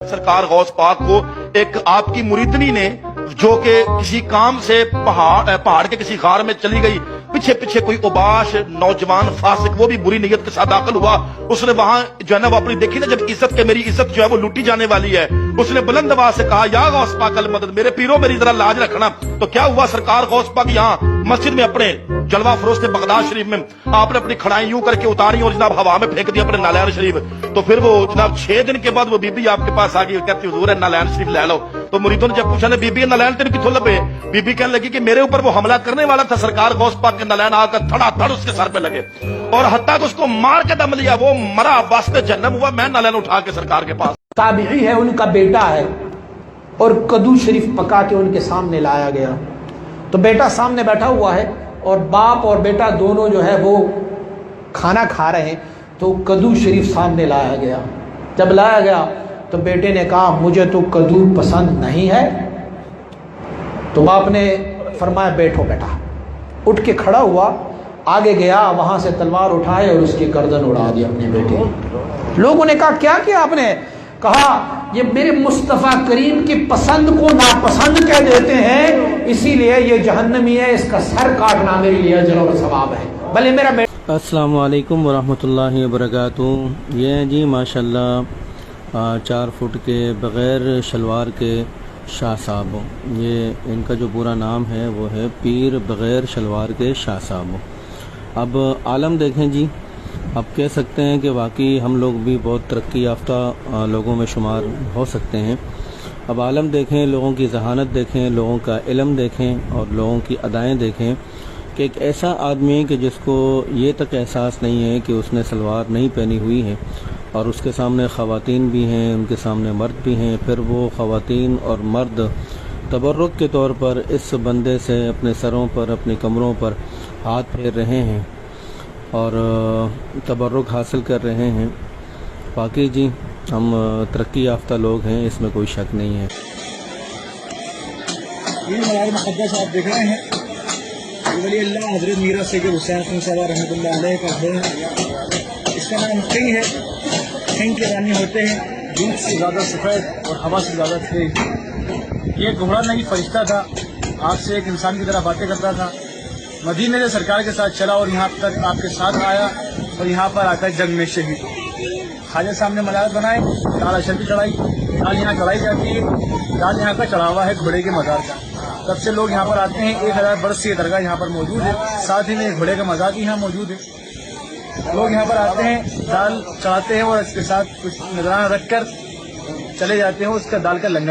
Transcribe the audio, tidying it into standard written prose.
सरकार गौस पाक को एक आपकी मुरीदनी ने जो कि किसी काम से पहाड़ के किसी गार में चली गई, पीछे पीछे कोई उबाश नौजवान फासिक वो भी बुरी नीयत के साथ दाखिल हुआ, उसने वहां जो है ना वो अपनी देखी ना जब इज्जत के मेरी इज्जत जो है वो लूटी जाने वाली है, उसने बुलंद आवाज से कहा या गौस पाक अल मदद, मेरे पीरों मेरी जरा लाज रखना। तो क्या हुआ, सरकार गौस पाक यहाँ मस्जिद में अपने जलवा फरोश बगदाद शरीफ में आपने अपनी खड़ाई यूं करके उतारी और जनाब हवा में फेंक दिया अपने नालैन शरीफ। तो फिर वो जनाब 6 दिन के बाद वो बीबी आपके पास आ गई, कहती हुजूर है नालैन शरीफ ले लो। तो मुरीदों ने जब पूछा ने बीबी नालैन तेरे किथों लगे, बीबी कहने लगी कि मेरे ऊपर वो हमला करने वाला था, सरकार गौस पाक के नालैन आकर धड़ाधड़ उसके सर पे लगे और हत्ता तो उसको मार के दम लिया, वो मरा वास्ते जन्नत हुआ, मैं नालैन उठा के सरकार के पास। ताबिई है, उनका बेटा है और कद्दू शरीफ पका के उनके सामने लाया गया। तो बेटा सामने बैठा हुआ है और बाप और बेटा दोनों जो है वो खाना खा रहे हैं, तो कद्दू शरीफ सामने लाया गया। जब लाया गया तो बेटे ने कहा मुझे तो कद्दू पसंद नहीं है। तो बाप ने फरमाया बैठो बेटा। उठ के खड़ा हुआ, आगे गया, वहां से तलवार उठाए और उसकी गर्दन उड़ा दी अपने बेटे। लोगों ने कहा क्या किया आपने? कहा ये मेरे मुस्तफ़ा करीम की पसंद को नापसंद कह देते हैं, इसीलिए ये जहन्नमी है, इसका सर काटना मेरे लिए अजर और सवाब है। भले मेरा बेटा। अस्सलामु अलैकुम वरहमतुल्लाहि वबरकातुहू। ये हैं जी माशाल्लाह 4 फुट के बग़ैर शलवार के शाह साहब। ये इनका जो पूरा नाम है वो है पीर बग़ैर शलवार के शाह साहब। अब आलम देखें जी, अब कह सकते हैं कि वाकई हम लोग भी बहुत तरक्की याफ्ता लोगों में शुमार हो सकते हैं। अब आलम देखें, लोगों की ज़हानत देखें, लोगों का इल्म देखें और लोगों की अदाएँ देखें कि एक ऐसा आदमी कि जिसको ये तक एहसास नहीं है कि उसने सलवार नहीं पहनी हुई है और उसके सामने ख़वातीन भी हैं, उनके सामने मर्द भी हैं, फिर वो ख़वातीन और मर्द तबर्रुक के तौर पर इस बंदे से अपने सरों पर, अपने कमरों पर हाथ फेर रहे हैं और तबर्रुक हासिल कर रहे हैं। बाकी जी हम तरक्की याफ्ता लोग हैं, इसमें कोई शक नहीं है। ये हमारे मुक़द्दस आप देख रहे हैं, वली अल्लाह हज़रत मीरा सैयद हुसैन ख़ुनसावा रहमतुल्लाह अलैह का है। इसका नाम कई है, कई के रानी होते हैं, दूध से ज़्यादा सफ़ेद और हवा से ज़्यादा तेज। ये घोड़ा नहीं फरिश्ता था, आपसे एक इंसान की तरह बातें करता था। मदीने से सरकार के साथ चला और यहाँ तक आपके साथ आया और यहाँ पर आकर जंग में शहीद। ख्वाजा साहब ने मलाद बनाए, दाल अशर की चढ़ाई, दाल यहाँ चढ़ाई जाती है, दाल यहाँ का चढ़ावा है घोड़े के मज़ार का। तब से लोग यहाँ पर आते हैं, 1000 बरस से दरगाह यहाँ पर मौजूद है, साथ ही में घोड़े का मज़ार भी यहाँ मौजूद है। लोग यहाँ पर आते हैं, दाल चढ़ाते हैं और इसके साथ कुछ निगरान रख कर चले जाते हैं, उसका दाल का लंगर